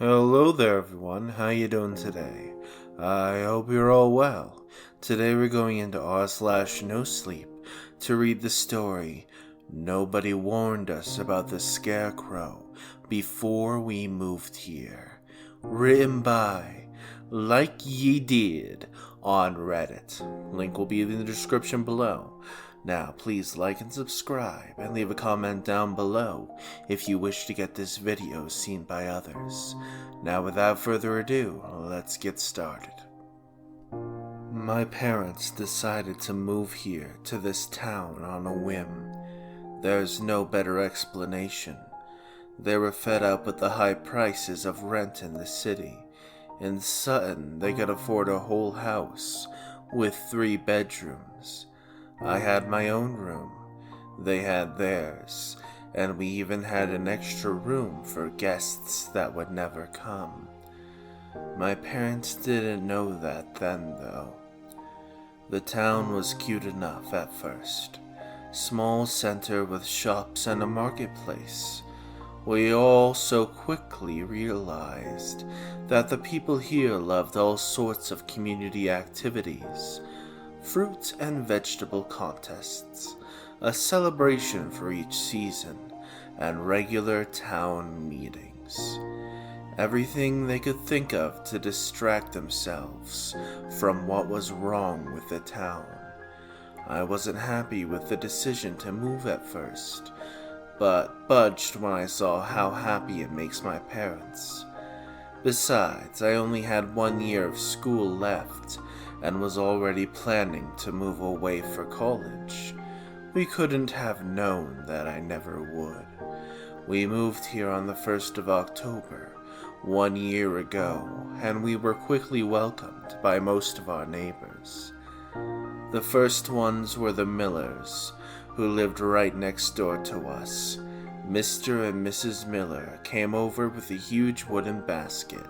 Hello there everyone, how you doing today? I hope you're all well. Today we're going into r/nosleep to read the story Nobody Warned Us About the Scarecrow Before We Moved Here, written by Like Ye Did on Reddit. Link will be in the description below. Now, please like and subscribe and leave a comment down below if you wish to get this video seen by others. Now, without further ado, let's get started. My parents decided to move here to this town on a whim. There's no better explanation. They were fed up with the high prices of rent in the city. In Sutton, they could afford a whole house with 3 bedrooms. I had my own room, they had theirs, and we even had an extra room for guests that would never come. My parents didn't know that then, though. The town was cute enough at first. Small center with shops and a marketplace. We all so quickly realized that the people here loved all sorts of community activities. Fruit and vegetable contests, a celebration for each season, and regular town meetings. Everything they could think of to distract themselves from what was wrong with the town. I wasn't happy with the decision to move at first, but budged when I saw how happy it makes my parents. Besides, I only had 1 year of school left, and was already planning to move away for college. We couldn't have known that I never would. We moved here on the 1st of October, 1 year ago, and we were quickly welcomed by most of our neighbors. The first ones were the Millers, who lived right next door to us. Mr. and Mrs. Miller came over with a huge wooden basket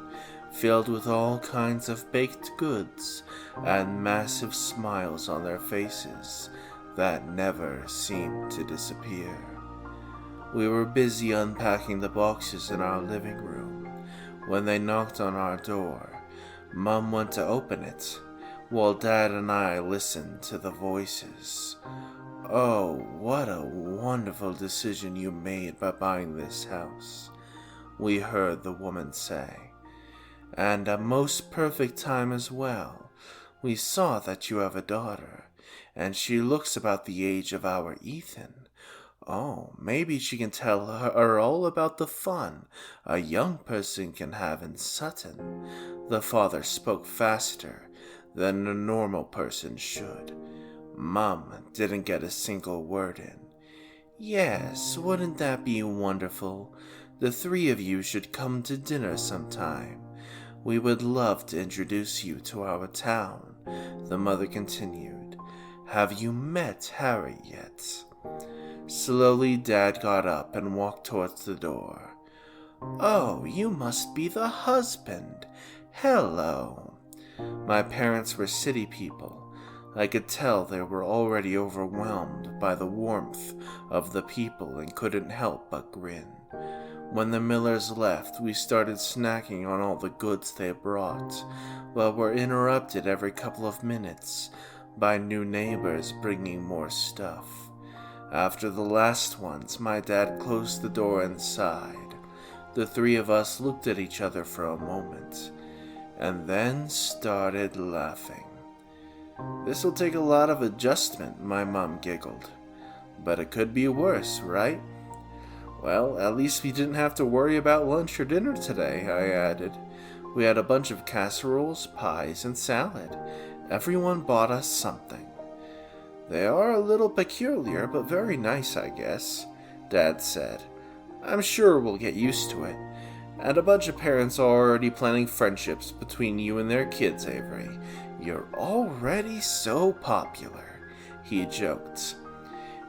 filled with all kinds of baked goods and massive smiles on their faces that never seemed to disappear. We were busy unpacking the boxes in our living room when they knocked on our door. Mum went to open it, while Dad and I listened to the voices. "Oh, what a wonderful decision you made by buying this house," we heard the woman say. "And a most perfect time as well. We saw that you have a daughter, and she looks about the age of our Ethan. Oh, maybe she can tell her all about the fun a young person can have in Sutton." The father spoke faster than a normal person should. Mum didn't get a single word in. "Yes, wouldn't that be wonderful? The 3 of you should come to dinner sometime. We would love to introduce you to our town," the mother continued. "Have you met Harry yet?" Slowly, Dad got up and walked towards the door. "Oh, you must be the husband. Hello." My parents were city people. I could tell they were already overwhelmed by the warmth of the people and couldn't help but grin. When the Millers left, we started snacking on all the goods they brought, but were interrupted every couple of minutes by new neighbors bringing more stuff. After the last ones, my dad closed the door and sighed. The 3 of us looked at each other for a moment, and then started laughing. "This'll take a lot of adjustment," my mom giggled. "But it could be worse, right?" "Well, at least we didn't have to worry about lunch or dinner today," I added. "We had a bunch of casseroles, pies, and salad. Everyone bought us something." "They are a little peculiar, but very nice, I guess," Dad said. "I'm sure we'll get used to it. And a bunch of parents are already planning friendships between you and their kids, Avery. You're already so popular," he joked.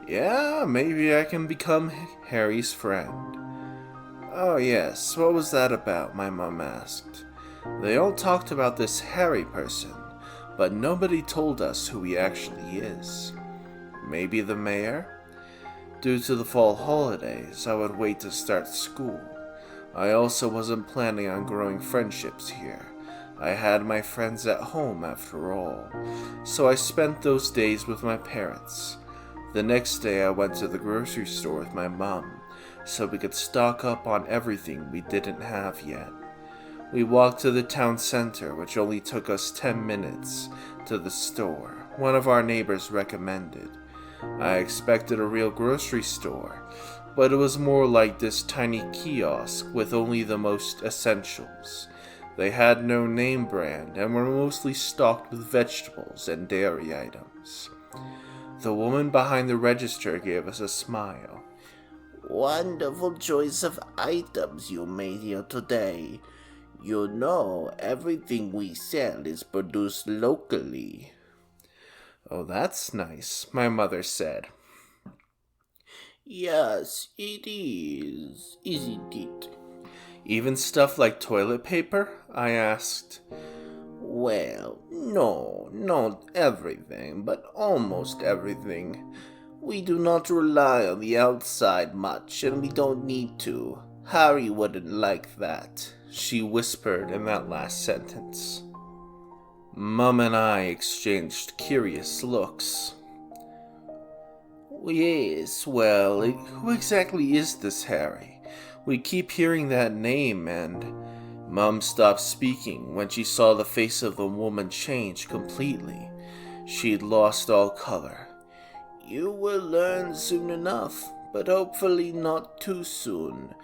"Yeah, maybe I can become Harry's friend." "Oh yes, what was that about?" my mom asked. "They all talked about this Harry person, but nobody told us who he actually is." "Maybe the mayor?" Due to the fall holidays, I would wait to start school. I also wasn't planning on growing friendships here. I had my friends at home after all, so I spent those days with my parents. The next day I went to the grocery store with my mom, so we could stock up on everything we didn't have yet. We walked to the town center, which only took us 10 minutes to the store one of our neighbors recommended. I expected a real grocery store, but it was more like this tiny kiosk with only the most essentials. They had no name brand and were mostly stocked with vegetables and dairy items. The woman behind the register gave us a smile. Wonderful choice of items you made here today. You know, everything we sell is produced locally. Oh, that's nice, my mother said. Yes, it is, isn't it? Even stuff like toilet paper? I asked. Well, no, not everything, but almost everything. We do not rely on the outside much, and we don't need to. Harry wouldn't like that, she whispered in that last sentence. Mum and I exchanged curious looks. Yes, well, who exactly is this Harry? We keep hearing that name, and Mum stopped speaking when she saw the face of the woman change completely. She'd lost all color. You will learn soon enough, but hopefully not too soon.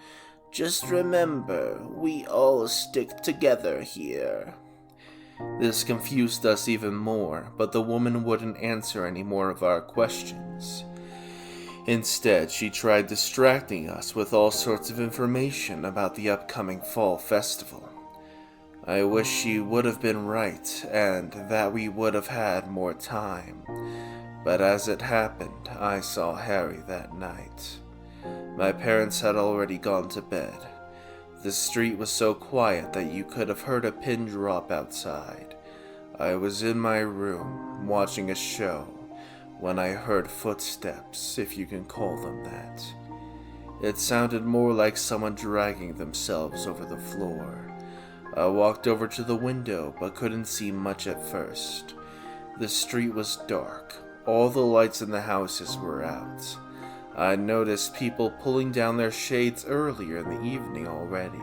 Just remember, we all stick together here. This confused us even more, but the woman wouldn't answer any more of our questions. Instead, she tried distracting us with all sorts of information about the upcoming fall festival. I wish she would have been right, and that we would have had more time. But as it happened, I saw Harry that night. My parents had already gone to bed. The street was so quiet that you could have heard a pin drop outside. I was in my room, watching a show, when I heard footsteps, if you can call them that. It sounded more like someone dragging themselves over the floor. I walked over to the window, but couldn't see much at first. The street was dark. All the lights in the houses were out. I noticed people pulling down their shades earlier in the evening already,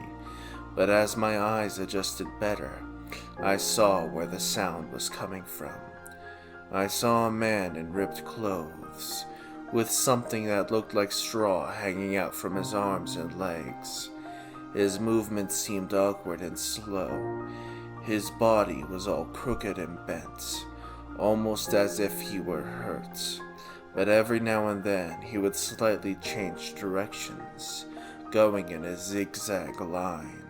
but as my eyes adjusted better, I saw where the sound was coming from. I saw a man in ripped clothes, with something that looked like straw hanging out from his arms and legs. His movements seemed awkward and slow. His body was all crooked and bent, almost as if he were hurt. But every now and then he would slightly change directions, going in a zigzag line.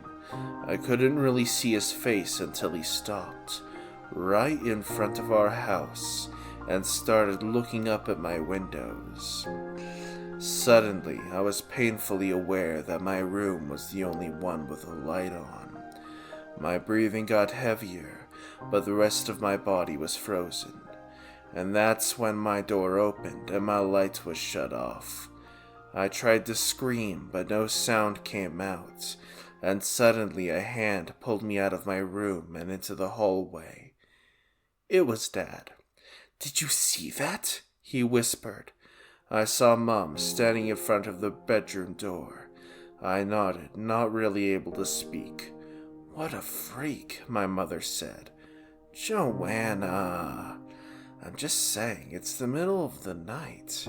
I couldn't really see his face until he stopped, right in front of our house, and started looking up at my windows. Suddenly, I was painfully aware that my room was the only one with a light on. My breathing got heavier, but the rest of my body was frozen. And that's when my door opened and my light was shut off. I tried to scream, but no sound came out, and suddenly a hand pulled me out of my room and into the hallway. It was Dad. "Did you see that?" he whispered. I saw Mum standing in front of the bedroom door. I nodded, not really able to speak. "What a freak," my mother said. "Joanna, I'm just saying, it's the middle of the night.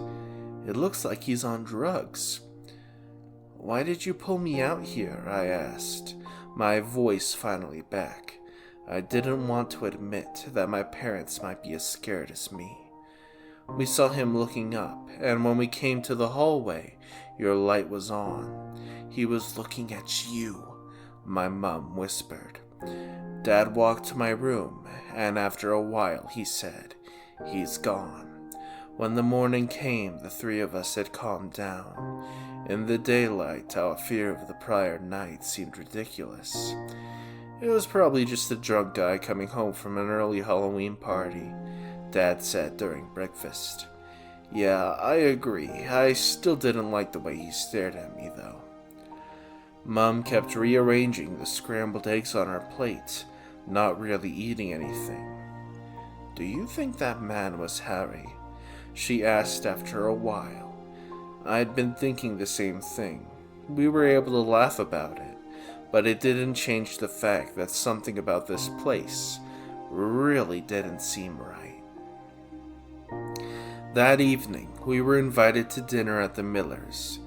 It looks like he's on drugs." "Why did you pull me out here?" I asked, my voice finally back. I didn't want to admit that my parents might be as scared as me. "We saw him looking up, and when we came to the hallway, your light was on. He was looking at you," my mum whispered. Dad walked to my room, and after a while he said, "He's gone." When the morning came, the three of us had calmed down. In the daylight, our fear of the prior night seemed ridiculous. "It was probably just a drunk guy coming home from an early Halloween party," Dad said during breakfast. "Yeah, I agree. I still didn't like the way he stared at me, though." Mom kept rearranging the scrambled eggs on our plate, not really eating anything. "Do you think that man was Harry?" she asked after a while. I had been thinking the same thing. We were able to laugh about it, but it didn't change the fact that something about this place really didn't seem right. That evening, we were invited to dinner at the Millers'.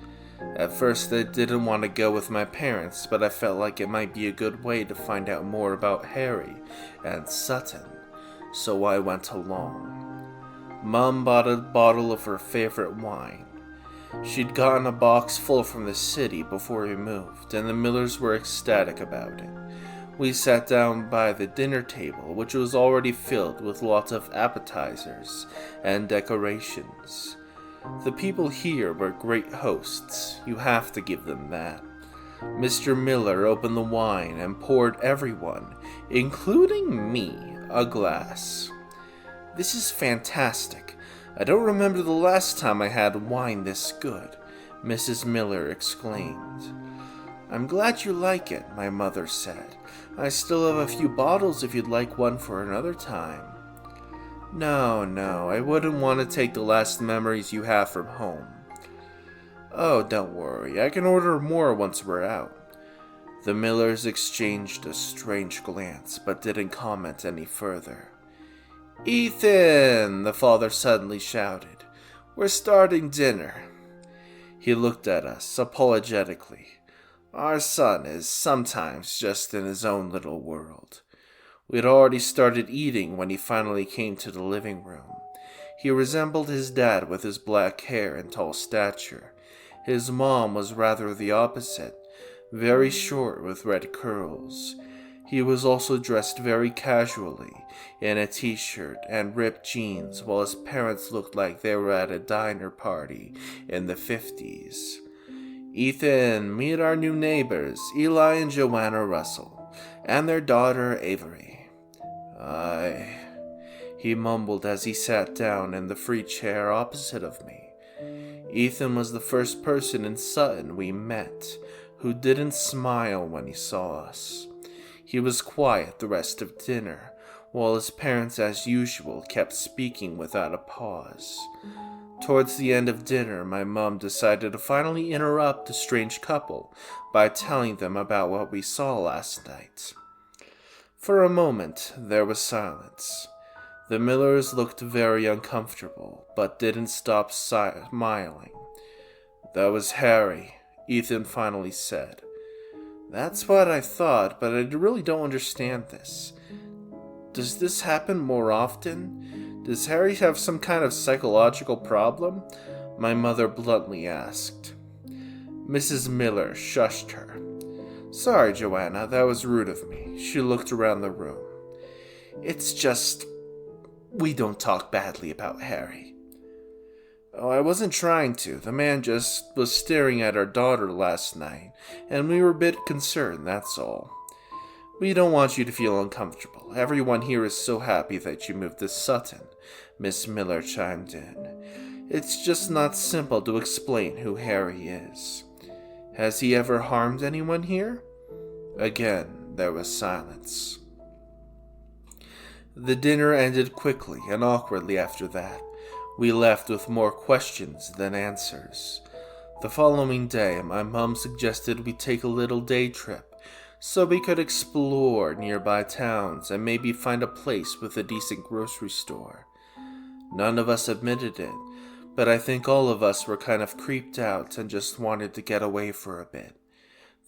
At first, I didn't want to go with my parents, but I felt like it might be a good way to find out more about Harry and Sutton, so I went along. Mom bought a bottle of her favorite wine. She'd gotten a box full from the city before we moved, and the Millers were ecstatic about it. We sat down by the dinner table, which was already filled with lots of appetizers and decorations. The people here were great hosts, you have to give them that. Mr. Miller opened the wine and poured everyone, including me, a glass. "This is fantastic. I don't remember the last time I had wine this good," Mrs. Miller exclaimed. "I'm glad you like it," my mother said. "I still have a few bottles if you'd like one for another time." No, I wouldn't want to take the last memories you have from home." "Oh, don't worry, I can order more once we're out." The Millers exchanged a strange glance, but didn't comment any further. "Ethan!" the father suddenly shouted. "We're starting dinner." He looked at us apologetically. Our son is sometimes just in his own little world. We had already started eating when he finally came to the living room. He resembled his dad with his black hair and tall stature. His mom was rather the opposite, very short with red curls. He was also dressed very casually, in a t-shirt and ripped jeans, while his parents looked like they were at a diner party in the 50s. "Ethan, meet our new neighbors, Eli and Joanna Russell, and their daughter Avery." He mumbled as he sat down in the free chair opposite of me. Ethan was the first person in Sutton we met who didn't smile when he saw us. He was quiet the rest of dinner, while his parents, as usual, kept speaking without a pause. Towards the end of dinner, my mom decided to finally interrupt the strange couple by telling them about what we saw last night. For a moment, there was silence. The Millers looked very uncomfortable, but didn't stop smiling. "That was Harry," Ethan finally said. "That's what I thought, but I really don't understand this. Does this happen more often? Does Harry have some kind of psychological problem?" my mother bluntly asked. Mrs. Miller shushed her. "Sorry, Joanna, that was rude of me." She looked around the room. "It's just, we don't talk badly about Harry." "Oh, I wasn't trying to. The man just was staring at our daughter last night, and we were a bit concerned, that's all. We don't want you to feel uncomfortable. Everyone here is so happy that you moved to Sutton," Miss Miller chimed in. "It's just not simple to explain who Harry is. Has he ever harmed anyone here?" Again, there was silence. The dinner ended quickly and awkwardly after that. We left with more questions than answers. The following day, my mom suggested we take a little day trip so we could explore nearby towns and maybe find a place with a decent grocery store. None of us admitted it, but I think all of us were kind of creeped out and just wanted to get away for a bit.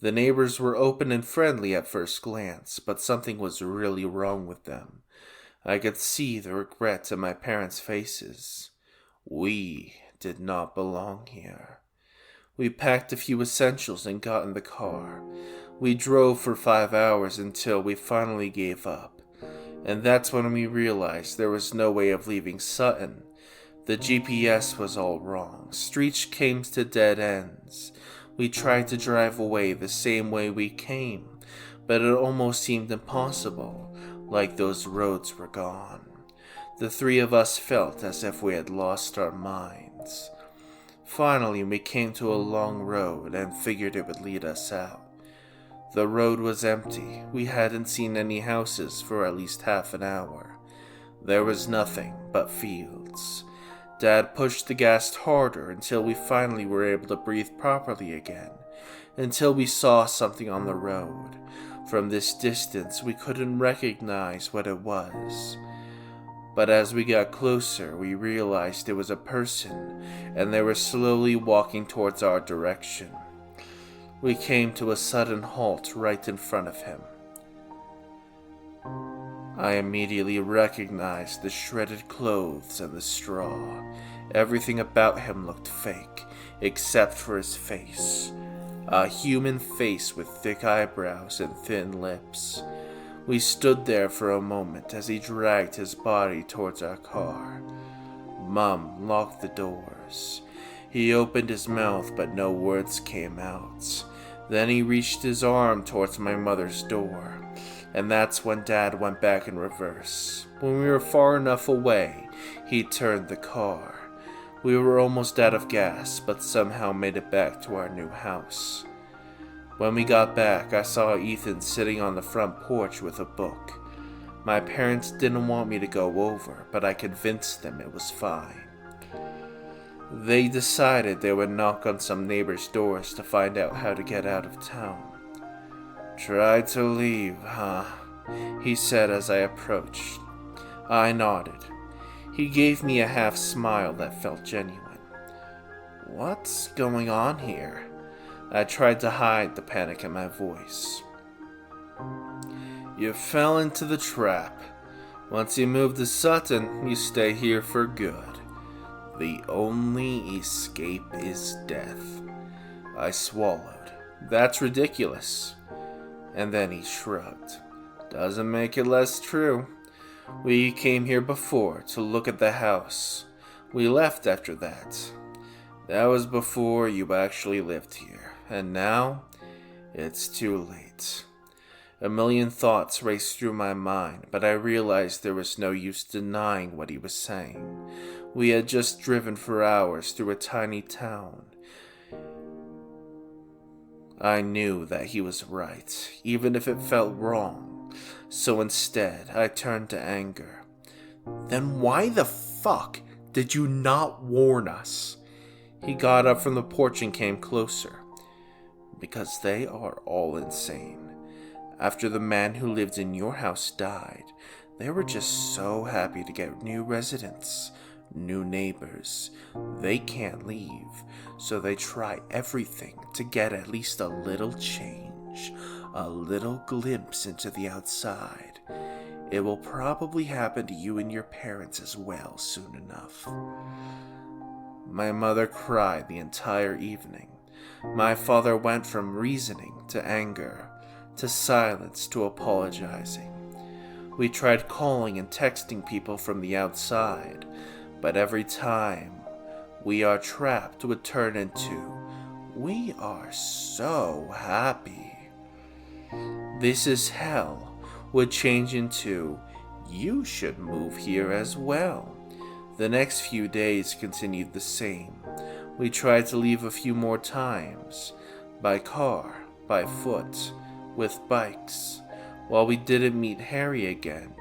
The neighbors were open and friendly at first glance, but something was really wrong with them. I could see the regret in my parents' faces. We did not belong here. We packed a few essentials and got in the car. We drove for 5 hours until we finally gave up. And that's when we realized there was no way of leaving Sutton. The GPS was all wrong. Streets came to dead ends. We tried to drive away the same way we came, but it almost seemed impossible, like those roads were gone. The three of us felt as if we had lost our minds. Finally, we came to a long road and figured it would lead us out. The road was empty. We hadn't seen any houses for at least half an hour. There was nothing but fields. Dad pushed the gas harder until we finally were able to breathe properly again, until we saw something on the road. From this distance, we couldn't recognize what it was. But as we got closer, we realized it was a person, and they were slowly walking towards our direction. We came to a sudden halt right in front of him. I immediately recognized the shredded clothes and the straw. Everything about him looked fake, except for his face. A human face with thick eyebrows and thin lips. We stood there for a moment as he dragged his body towards our car. Mum locked the doors. He opened his mouth, but no words came out. Then he reached his arm towards my mother's door, and that's when Dad went back in reverse. When we were far enough away, he turned the car. We were almost out of gas, but somehow made it back to our new house. When we got back, I saw Ethan sitting on the front porch with a book. My parents didn't want me to go over, but I convinced them it was fine. They decided they would knock on some neighbors' doors to find out how to get out of town. "Try to leave, huh?" he said as I approached. I nodded. He gave me a half smile that felt genuine. "What's going on here?" I tried to hide the panic in my voice. "You fell into the trap. Once you move to Sutton, you stay here for good. The only escape is death." I swallowed. "That's ridiculous." And then he shrugged. "Doesn't make it less true. We came here before to look at the house. We left after that. That was before you actually lived here. And now, it's too late." A million thoughts raced through my mind, but I realized there was no use denying what he was saying. We had just driven for hours through a tiny town. I knew that he was right, even if it felt wrong. So instead, I turned to anger. "Then why the fuck did you not warn us?" He got up from the porch and came closer. "Because they are all insane. After the man who lived in your house died, they were just so happy to get new residents, new neighbors. They can't leave, so they try everything to get at least a little change, a little glimpse into the outside. It will probably happen to you and your parents as well soon enough." My mother cried the entire evening. My father went from reasoning to anger, to silence to apologizing. We tried calling and texting people from the outside, but every time, "We are trapped" would turn into, "We are so happy." "This is hell" would change into, "You should move here as well." The next few days continued the same. We tried to leave a few more times, by car, by foot, with bikes. While we didn't meet Harry again,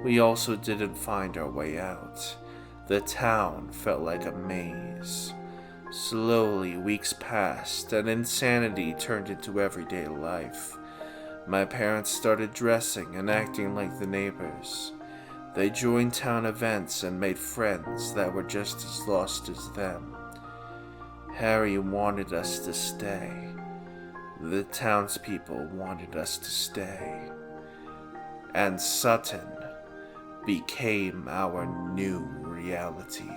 we also didn't find our way out. The town felt like a maze. Slowly, weeks passed, and insanity turned into everyday life. My parents started dressing and acting like the neighbors. They joined town events and made friends that were just as lost as them. Harry wanted us to stay. The townspeople wanted us to stay. And Sutton became our new reality.